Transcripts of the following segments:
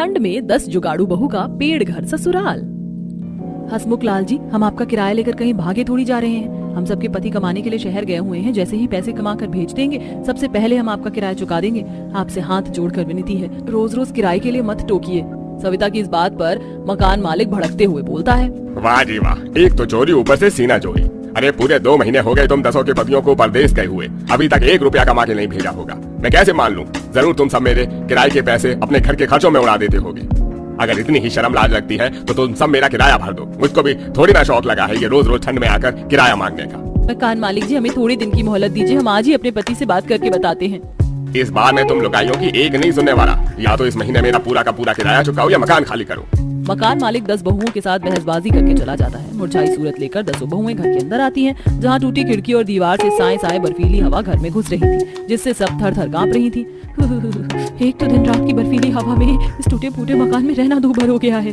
ठंड में 10 जुगाड़ू बहू का पेड़ घर ससुराल। हसमुख लाल जी, हम आपका किराया लेकर कहीं भागे थोड़ी जा रहे हैं। हम सबके पति कमाने के लिए शहर गए हुए हैं। जैसे ही पैसे कमा कर भेज देंगे, सबसे पहले हम आपका किराया चुका देंगे। आपसे हाथ जोड़कर विनती है, रोज रोज किराए के लिए मत टोकिए। सविता की इस बात पर मकान मालिक भड़कते हुए बोलता है, वाह जी वाह, एक तो चोरी ऊपर से सीना चोरी। अरे पूरे 2 महीने हो गए तुम 10 के पतियों को परदेश गए हुए, अभी तक 1 रुपया कमा के नहीं भेजा होगा। मैं कैसे मान लूं? जरूर तुम सब मेरे किराए के पैसे अपने घर के खर्चों में उड़ा देते होगे। अगर इतनी ही शर्म लाज लगती है तो तुम सब मेरा किराया भर दो। मुझको भी थोड़ी ना शौक लगा है ये रोज रोज ठंड में आकर किराया मांगने का। मकान मालिक जी, हमें थोड़े दिन की मोहलत दीजिए। हम आज ही अपने पति से बात करके बताते हैं। इस बार मैं तुम लुगाइयों की एक नहीं सुनने वाला। या तो इस महीने मेरा पूरा का पूरा किराया चुकाओ या मकान खाली करो। मकान मालिक 10 बहुओं के साथ बहसबाजी करके चला जाता है। मुरझाई सूरत लेकर 10 बहुएं घर के अंदर आती हैं, जहां टूटी खिड़की और दीवार से साए साए बर्फीली हवा घर में घुस रही थी, जिससे सब थर थर कांप रही थी। एक तो दिन रात की बर्फीली हवा में इस टूटे फूटे मकान में रहना दूभर हो गया है।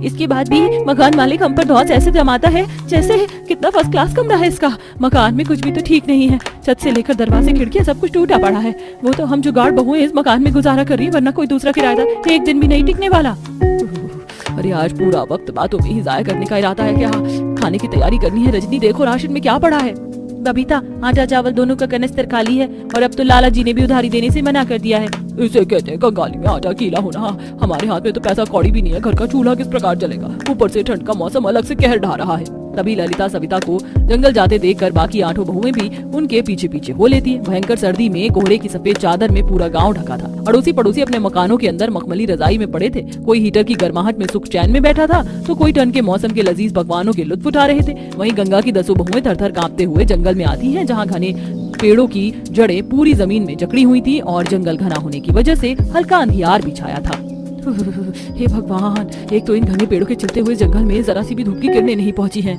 इसके बाद भी मकान मालिक हम पर धौंस ऐसे जमाता है जैसे कितना फर्स्ट क्लास कमरा है इसका। मकान में कुछ भी तो ठीक नहीं है। छत से लेकर दरवाजे खिड़कियां सब कुछ टूटा पड़ा है। वो तो हम जुगाड़ बहुएं इस मकान में गुजारा कर रही, वरना कोई दूसरा किराएदार एक दिन भी नहीं टिकने वाला। अरे आज पूरा वक्त बातों में ही जाया करने का इरादा है क्या? खाने की तैयारी करनी है। रजनी देखो राशन में क्या पड़ा है। बबीता, आटा चावल दोनों का कनस्तर खाली है और अब तो लाला जी ने भी उधारी देने से मना कर दिया है। इसे कहते हैं कंगाली में आटा गीला होना। हमारे हाथ में तो पैसा कौड़ी भी नहीं है। घर का चूल्हा किस प्रकार जलेगा? ऊपर से ठंड का मौसम अलग से कहर ढा रहा है। तभी ललिता सविता को जंगल जाते देखकर बाकी 8 बहुएं भी उनके पीछे पीछे हो लेती है। भयंकर सर्दी में कोहरे की सफेद चादर में पूरा गांव ढका था। अड़ोसी पड़ोसी अपने मकानों के अंदर मखमली रजाई में पड़े थे। कोई हीटर की गर्माहट में सुख चैन में बैठा था, तो कोई ठंड के मौसम के लजीज पकवानों के लुत्फ उठा रहे थे। वहीं गंगा की 10 बहुएं थर-थर कांपते हुए जंगल में आती हैं, जहां घने पेड़ों की जड़ें पूरी जमीन में जकड़ी हुई थी और जंगल घना होने की वजह से हल्का अंधियार भी छाया था। हे भगवान, एक तो इन घने पेड़ों के चलते हुए जंगल में जरा सी भी धूप की किरणें नहीं पहुंची हैं।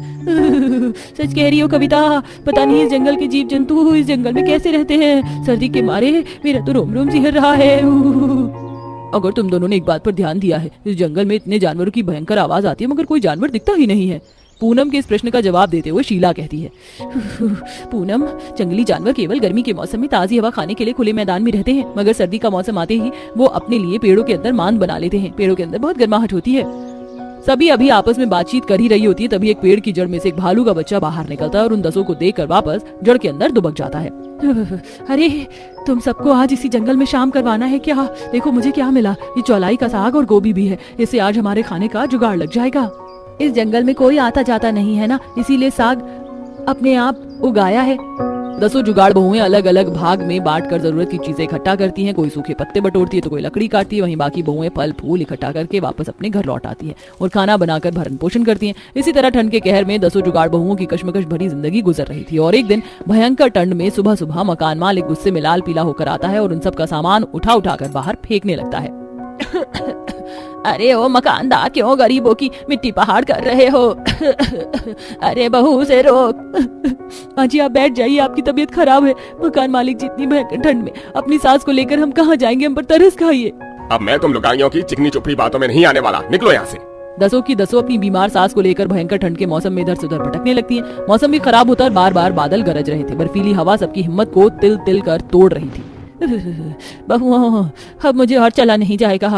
सच कह रही हो कविता, पता नहीं इस जंगल के जीव जंतु इस जंगल में कैसे रहते हैं। सर्दी के मारे मेरा तो रोम रोम सिहर रहा है। अगर तुम दोनों ने एक बात पर ध्यान दिया है, इस जंगल में इतने जानवरों की भयंकर आवाज आती है मगर कोई जानवर दिखता ही नहीं है। पूनम के इस प्रश्न का जवाब देते हुए शीला कहती है, पूनम, जंगली जानवर केवल गर्मी के मौसम में ताजी हवा खाने के लिए खुले मैदान में रहते हैं, मगर सर्दी का मौसम आते ही वो अपने लिए पेड़ों के अंदर मांद बना लेते हैं। पेड़ों के अंदर बहुत गर्माहट होती है। सभी अभी आपस में बातचीत कर ही रही होती है, तभी एक पेड़ की जड़ में से एक भालू का बच्चा बाहर निकलता है और उन 10 को देखकर वापस जड़ के अंदर दुबक जाता है। अरे, तुम सबको आज इसी जंगल में शाम करवाना है क्या? देखो मुझे क्या मिला। ये चौलाई का साग और गोभी भी है। इससे आज हमारे खाने का जुगाड़ लग जाएगा। इस जंगल में कोई आता जाता नहीं है ना, इसीलिए साग अपने आप उगाया है। 10 जुगाड़ बहुएं अलग अलग भाग में बांटकर जरूरत की चीजें इकट्ठा करती हैं। कोई सूखे पत्ते बटोरती है तो कोई लकड़ी काटती है। वहीं बाकी बहुएं फल फूल इकट्ठा करके वापस अपने घर लौट आती हैं और खाना बनाकर भरण पोषण करती हैं। इसी तरह ठंड के कहर में 10 जुगाड़ बहुओं की कश्मकश भरी जिंदगी गुजर रही थी। और एक दिन भयंकर ठंड में सुबह सुबह मकान मालिक गुस्से में लाल पीला होकर आता है और उन सब का सामान उठा उठा कर बाहर फेंकने लगता है। अरे ओ मकानदार, क्यों गरीबों की मिट्टी पहाड़ कर रहे हो? अरे बहू से रोक। जी आप बैठ जाइए, आपकी तबीयत खराब है। मकान मालिक, जितनी भयंकर ठंड में अपनी सास को लेकर हम कहाँ जाएंगे? हम पर तरस खाइए। अब मैं तुम लुगाइयों की चिकनी चुपड़ी बातों में नहीं आने वाला। निकलो यहाँ से। 10 की 10 अपनी बीमार सास को लेकर भयंकर ठंड के मौसम में इधर से उधर भटकने लगती हैं। मौसम भी खराब होता और बार बार बादल गरज रहे थे। बर्फीली हवा सबकी हिम्मत को तिल तिल कर तोड़ रही थी। बहुओं, अब मुझे और चला नहीं जाएगा।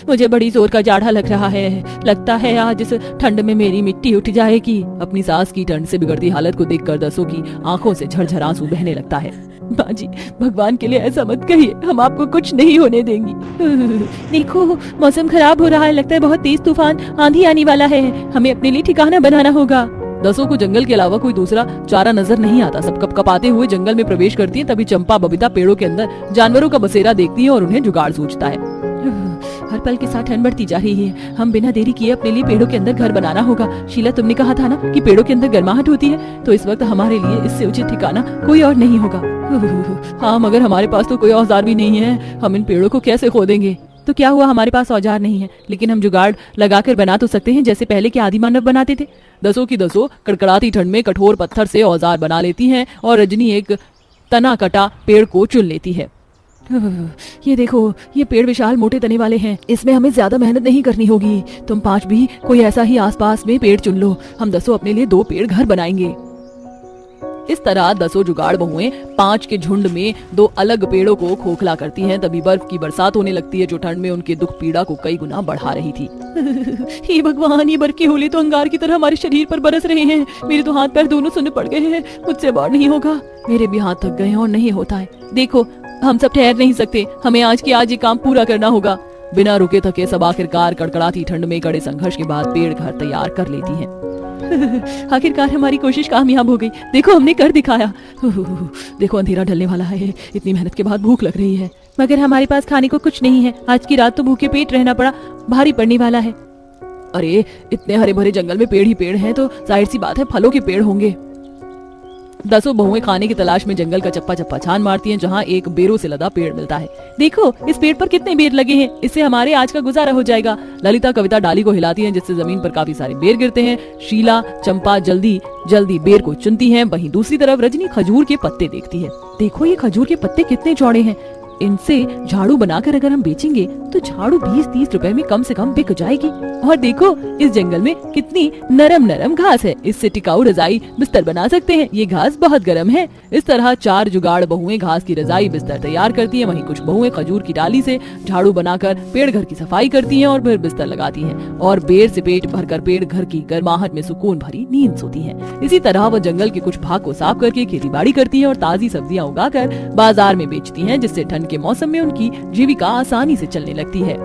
मुझे बड़ी जोर का जाड़ा लग रहा है। लगता है आज इस ठंड में मेरी मिट्टी उठ जाएगी। अपनी सास की ठंड से बिगड़ती हालत को देखकर 10 की आंखों से झरझर आंसू बहने लगता है। माँ जी, भगवान के लिए ऐसा मत कहिए, हम आपको कुछ नहीं होने देंगी। देखो मौसम खराब हो रहा है, लगता है बहुत तेज तूफान आंधी आने वाला है। हमें अपने लिए ठिकाना बनाना होगा। 10 को जंगल के अलावा कोई दूसरा चारा नजर नहीं आता। सब कपकपाते हुए जंगल में प्रवेश करती है। तभी चंपा बबीता पेड़ों के अंदर जानवरों का बसेरा देखती है और उन्हें जुगाड़ सूझता है। हर पल के साथ ठंड बढ़ती जा रही है। हम बिना देरी किए अपने लिए पेड़ों के अंदर घर बनाना होगा। शीला, तुमने कहा था ना कि पेड़ों के अंदर गर्माहट होती है, तो इस वक्त हमारे लिए इससे उचित ठिकाना कोई और नहीं होगा। हाँ, मगर हमारे पास तो कोई औजार भी नहीं है। हम इन पेड़ों को कैसे खोदेंगे? तो क्या हुआ, हमारे पास औजार नहीं है, लेकिन हम जुगाड़ लगाकर बना तो सकते हैं, जैसे पहले के आदि मानव बनाते थे। 10 की 10 कड़कड़ाती ठंड में कठोर पत्थर से औजार बना लेती हैं और रजनी एक तना कटा पेड़ को चुन लेती है। ये देखो, ये पेड़ विशाल मोटे तने वाले हैं। इसमें हमें ज्यादा मेहनत नहीं करनी होगी। तुम 5 भी कोई ऐसा ही आसपास में पेड़ चुन लो। हम 10 अपने लिए 2 पेड़ घर बनाएंगे। इस तरह दसों जुगाड़ बहुएं 5 के झुंड में 2 अलग पेड़ों को खोखला करती हैं। तभी बर्फ की बरसात होने लगती है जो ठंड में उनके दुख पीड़ा को कई गुना बढ़ा रही थी। हे भगवान, ये बर्फ के गोले तो अंगार की तरह हमारे शरीर पर बरस रहे हैं। मेरे तो हाथ पैर दोनों सुन्न पड़ गए हैं। मुझसे बाहर नहीं होगा। मेरे भी हाथ थक गए हैं और नहीं होता है। देखो, हम सब ठहर नहीं सकते। हमें आज के आज ये काम पूरा करना होगा। बिना रुके थके सब आखिरकार कड़कड़ाती ठंड में कड़े संघर्ष के बाद पेड़ घर तैयार कर लेती हैं। आखिरकार हमारी कोशिश कामयाब हो गई। देखो, हमने कर दिखाया। देखो, अंधेरा ढलने वाला है। इतनी मेहनत के बाद भूख लग रही है, मगर हमारे पास खाने को कुछ नहीं है। आज की रात तो भूखे पेट रहना पड़ा। भारी पड़ने वाला है। अरे, इतने हरे भरे जंगल में पेड़ ही पेड़ हैं, तो जाहिर सी बात है फलों के पेड़ होंगे। दसों बहुएं खाने की तलाश में जंगल का चप्पा चप्पा छान मारती हैं, जहां एक बेरों से लदा पेड़ मिलता है। देखो, इस पेड़ पर कितने बेर लगे हैं। इससे हमारे आज का गुजारा हो जाएगा। ललिता कविता डाली को हिलाती हैं, जिससे जमीन पर काफी सारे बेर गिरते हैं। शीला चंपा जल्दी जल्दी बेर को चुनती हैं। वहीं दूसरी तरफ रजनी खजूर के पत्ते देखती है। देखो, ये खजूर के पत्ते कितने चौड़े हैं। इनसे झाड़ू बनाकर अगर हम बेचेंगे तो झाड़ू 20-30 रुपए में कम से कम बिक जाएगी। और देखो, इस जंगल में कितनी नरम नरम घास है। इससे टिकाऊ रजाई बिस्तर बना सकते हैं। ये घास बहुत गर्म है। इस तरह 4 जुगाड़ बहुएं घास की रजाई बिस्तर तैयार करती हैं। वहीं कुछ बहुएं खजूर की डाली से झाड़ू बनाकर पेड़ घर की सफाई करती हैं और फिर बिस्तर लगाती हैं और बेर से पेट भरकर पेड़ घर की गर्माहट में सुकून भरी नींद सोती हैं। इसी तरह वह जंगल के कुछ भाग को साफ करके खेती बाड़ी करती हैं और ताजी सब्जियां उगाकर बाजार में बेचती हैं, जिससे ठंड के मौसम में उनकी जीविका आसानी से चलने लगती है।